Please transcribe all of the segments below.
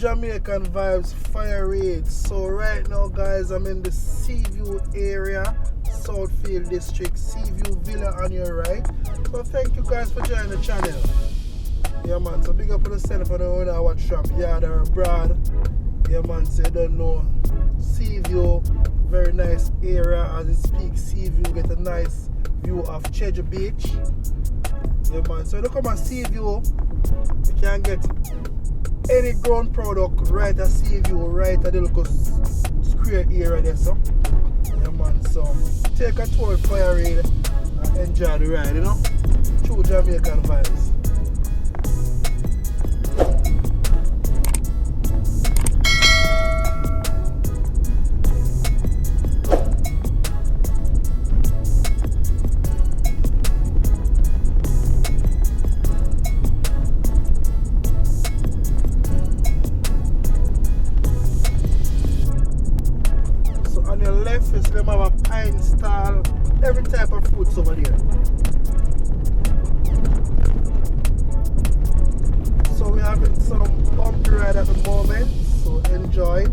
Jamaican Vibes, Fire Reid. So right now guys, I'm in the Seaview area, Southfield District, Seaview Villa on your right. So thank you guys for joining the channel. Yeah man, so big up on yourself and when I watch shop, yard or abroad. Yeah man, so you don't know. Seaview, very nice area. As it speaks, Seaview get a nice view of Cheddar Beach. Yeah man, so look at my Seaview. You can get any ground product right at Seaview, right at the local square area there, so. Yeah man, so take a tour of Fire Reid and enjoy the ride, you know. True Jamaican Vibes. Them have a pine stall, every type of fruits over there. So we're having some bumpy ride at the moment, so enjoy it.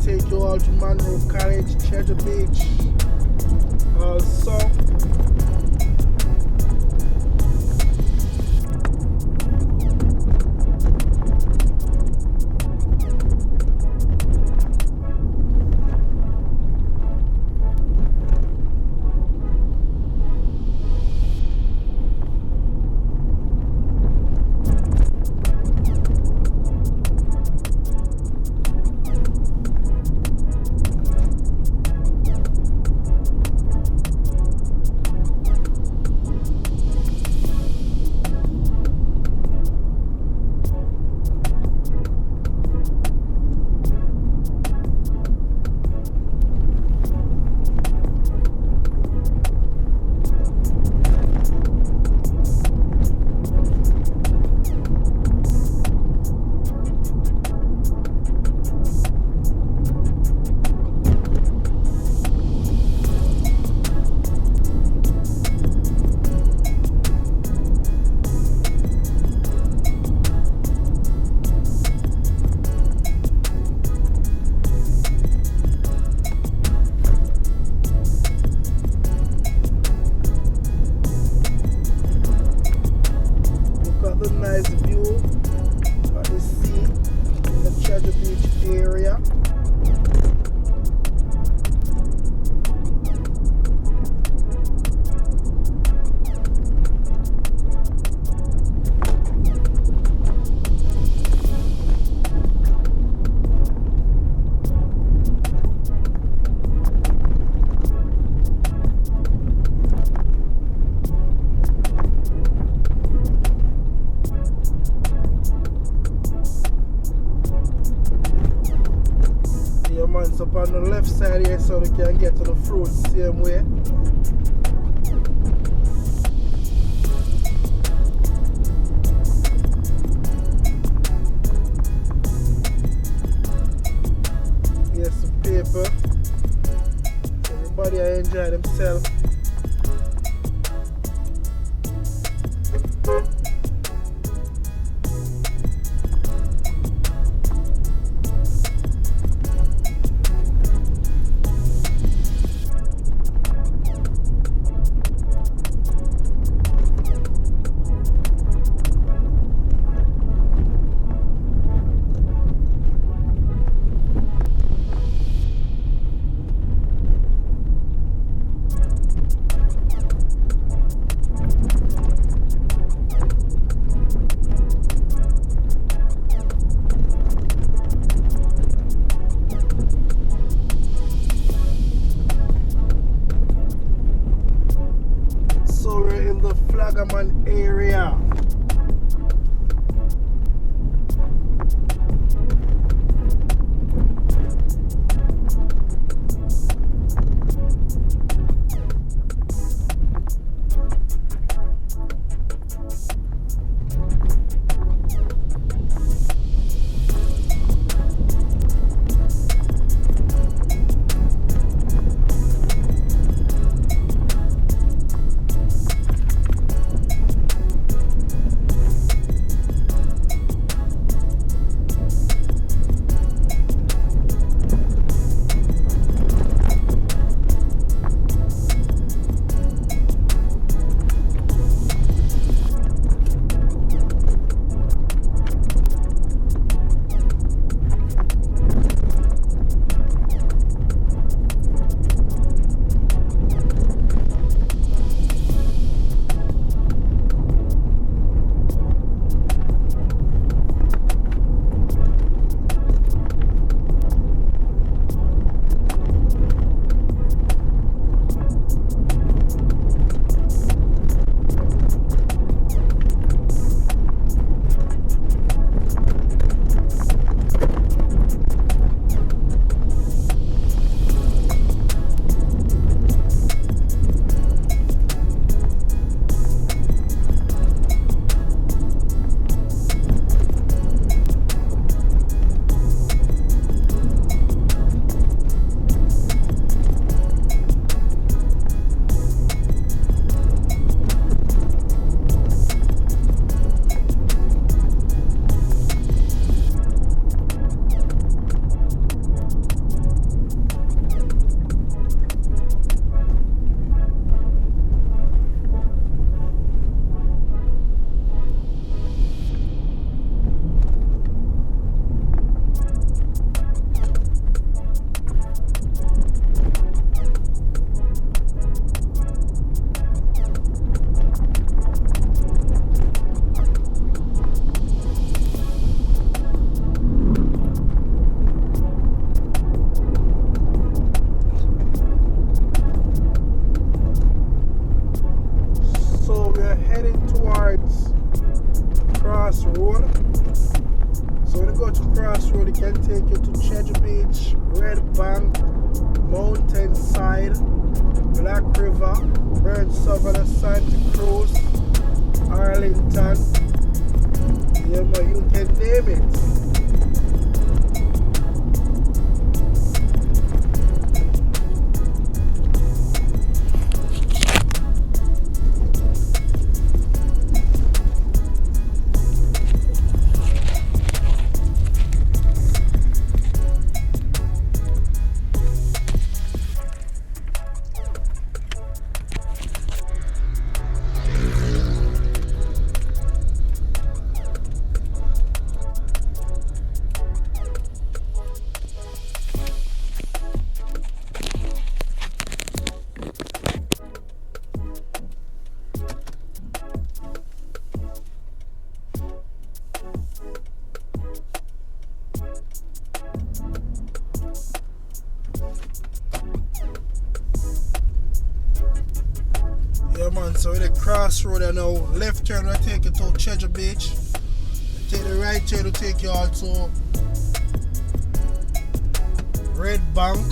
Take you all to Monroe College, Cheddar Beach. Also, nice view of the sea in the Cheddar Beach area. So on the left side here, so we can get to the fruit same way. Here's some paper. Everybody enjoy themselves. Flagaman area. Crossroad. So when you go to Crossroad, it can take you to Cheddar Beach, Red Bank, Mountainside, Black River, Burn Savanna St. Cruz, Arlington. Yeah, man, you can name it. Yeah, man, so with the crossroad and now left turn will take you to Cheddar Beach. Take the right turn to take you out to Red Bank.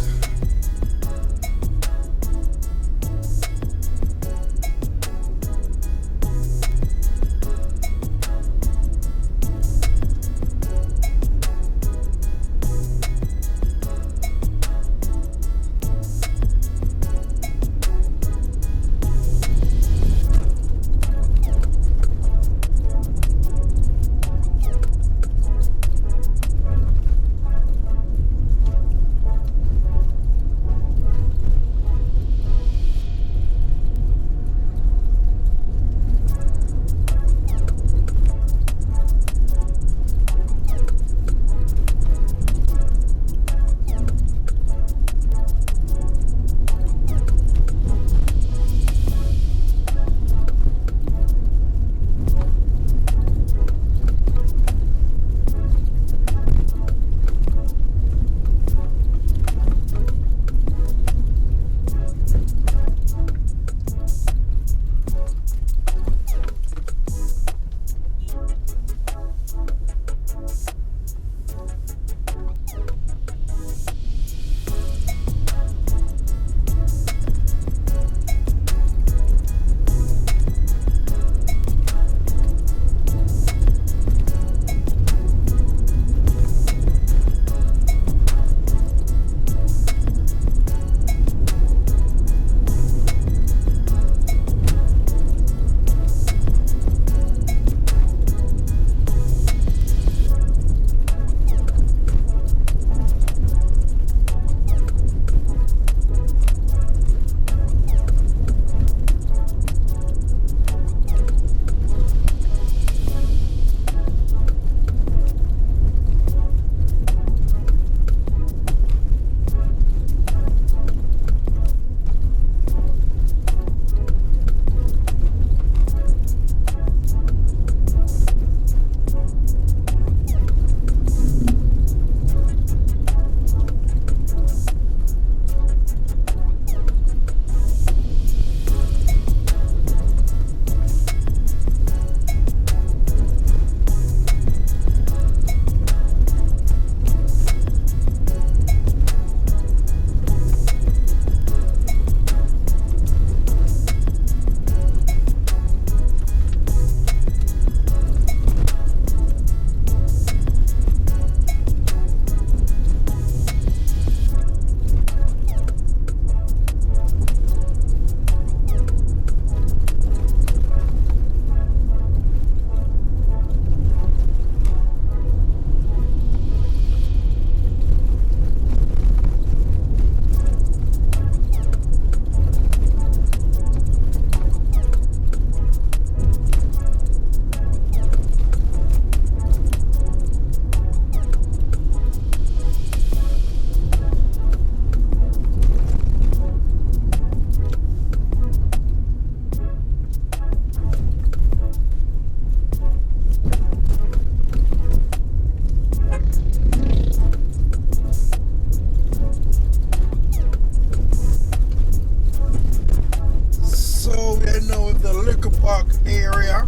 Park area.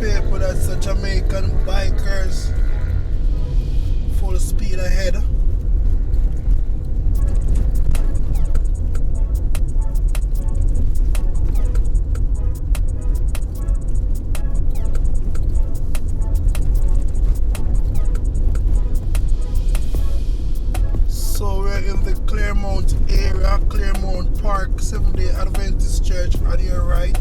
People, that's the Jamaican bikers, full speed ahead. So we're in the Claremont area, Claremont Park, Seventh-day Adventist Church on your right.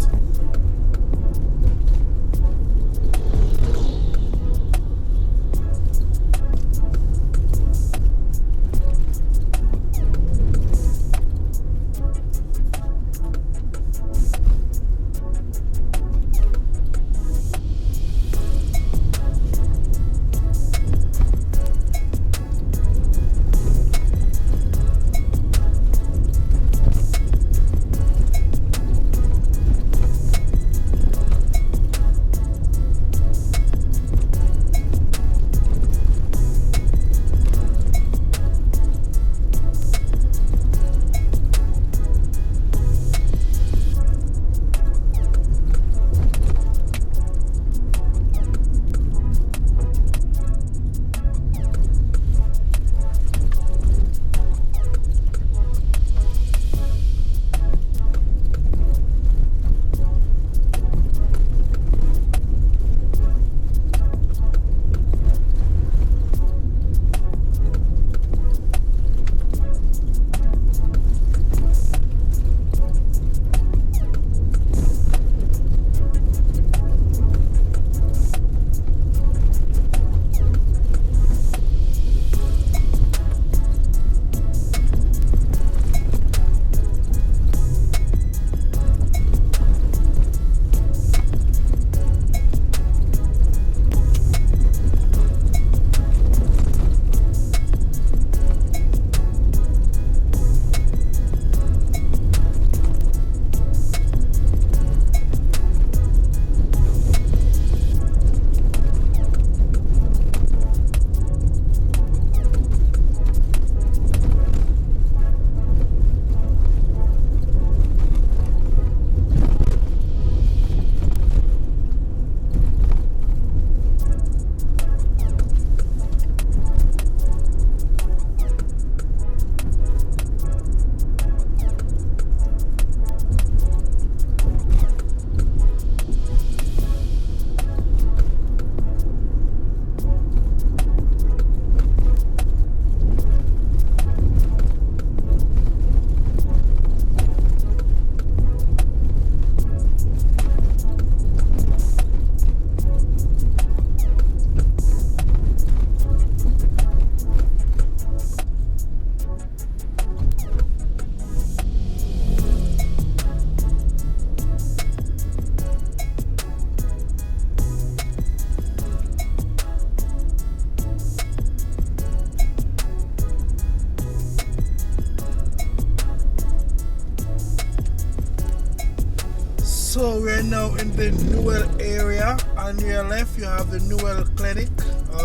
So we're now in the Newell area. On your left you have the Newell Clinic.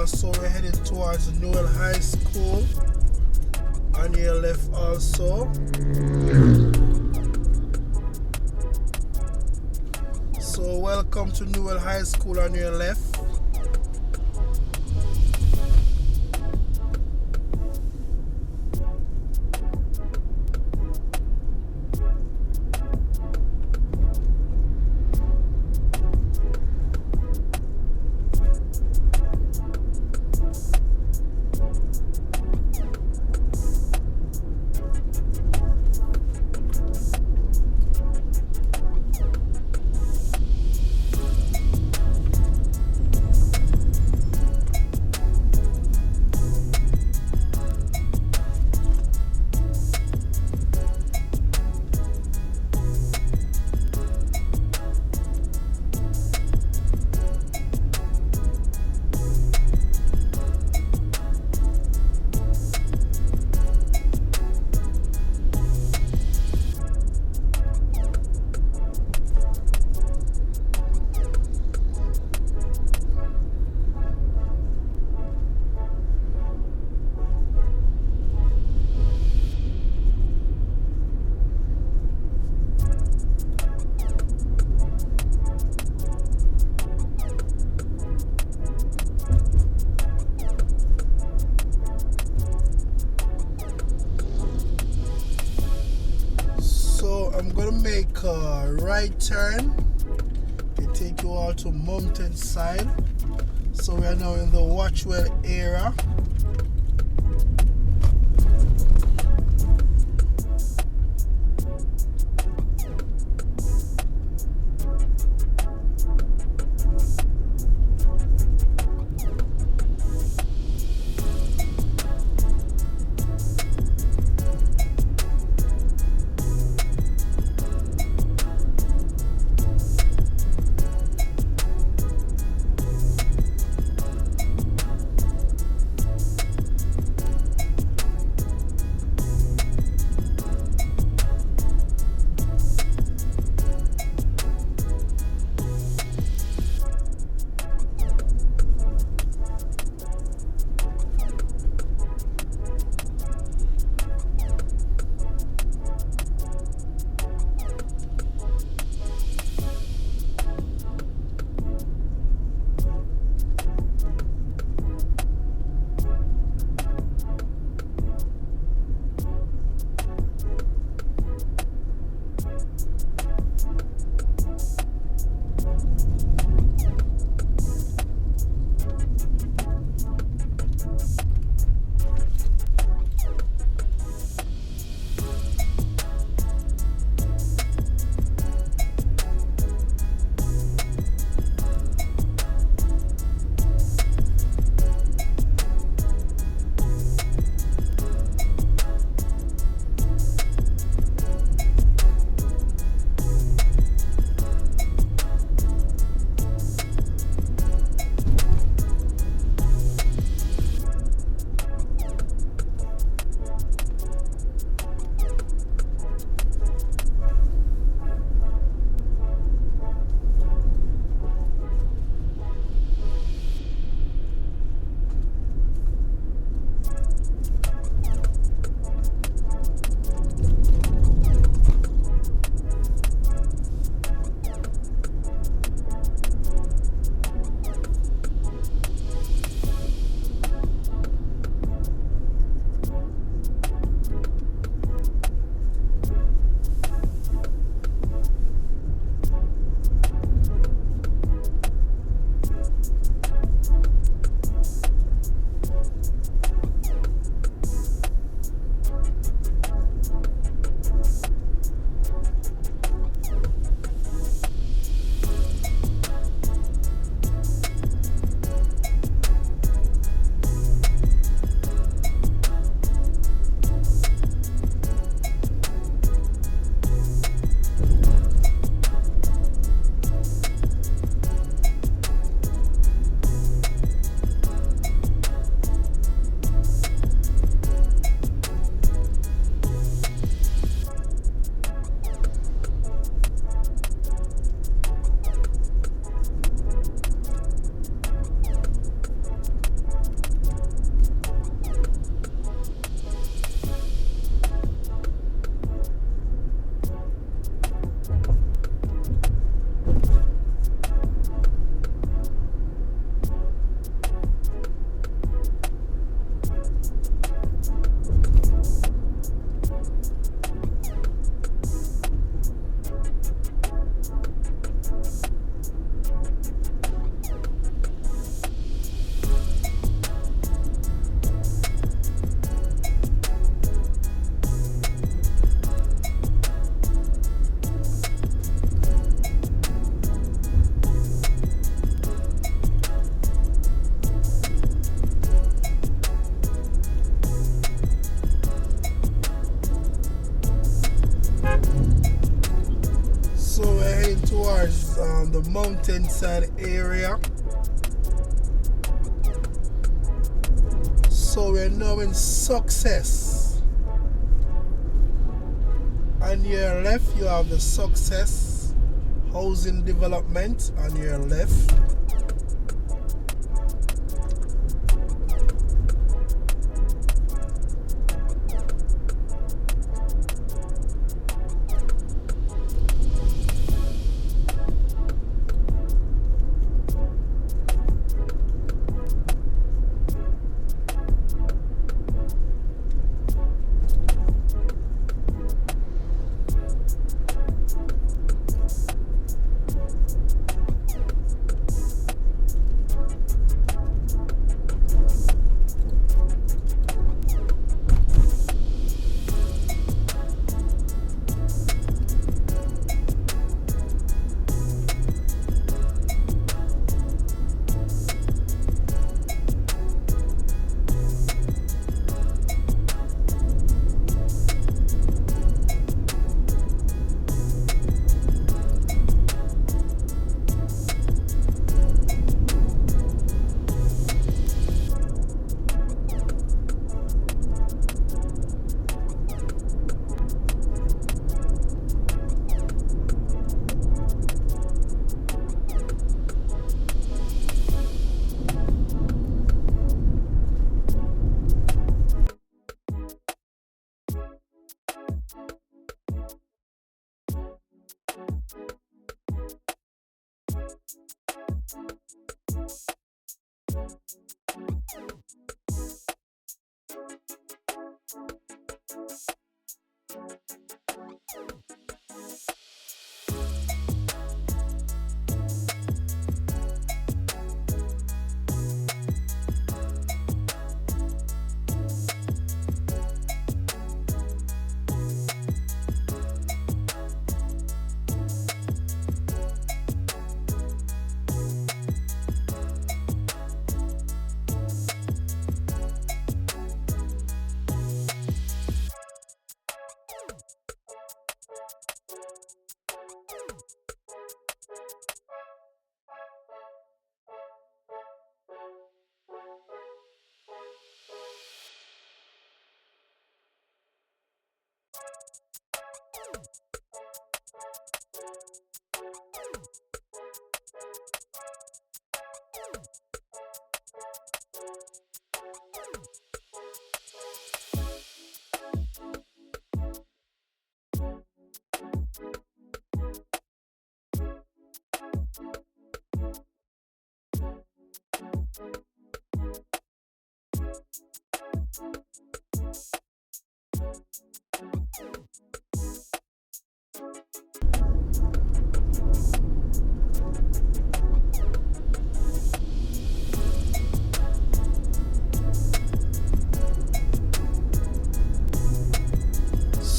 So we're heading towards Newell High School. On your left also. So welcome to Newell High School on your left. I'm gonna make a right turn to take you all to Mountainside. So we are now in the Watchwell area. Mountainside area. So we're now in Success. On your left, you have the Success Housing Development on your left.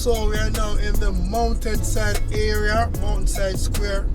So we are now in the Mountainside area, Mountainside Square.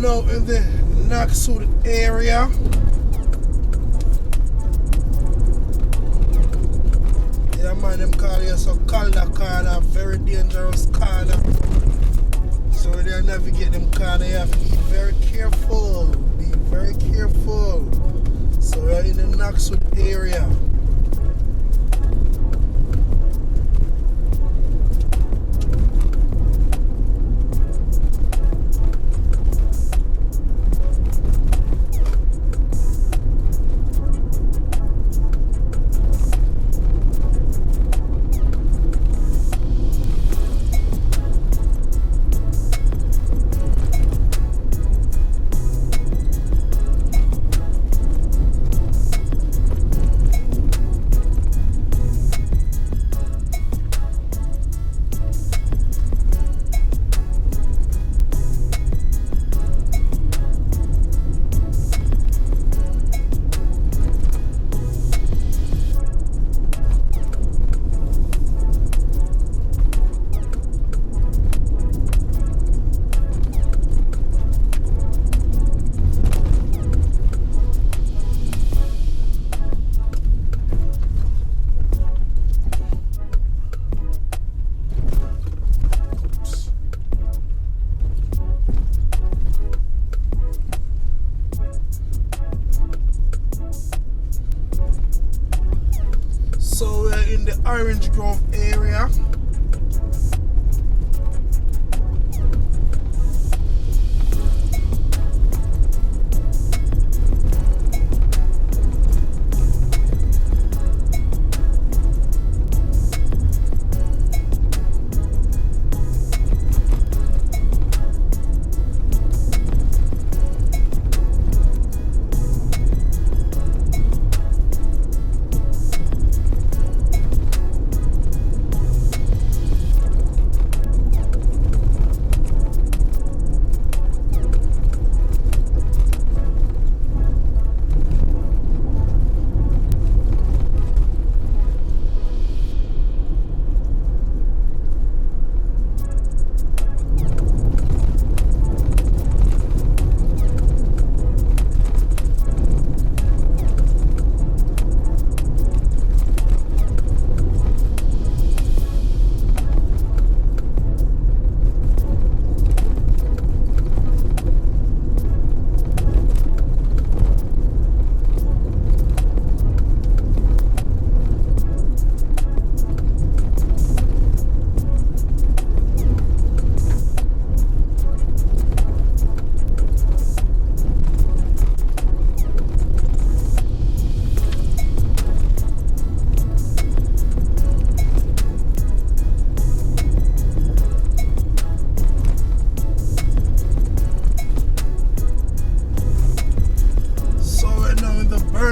now in the Knoxwood area. Yeah man, them call you so Calder corner, very dangerous corner. So when you navigate them corner, you have to be very careful. Be very careful. So we're in the Knoxwood area. So we're in the Orange Grove area.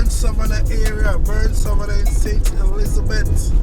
Savanna area, Savanna St. Elizabeth.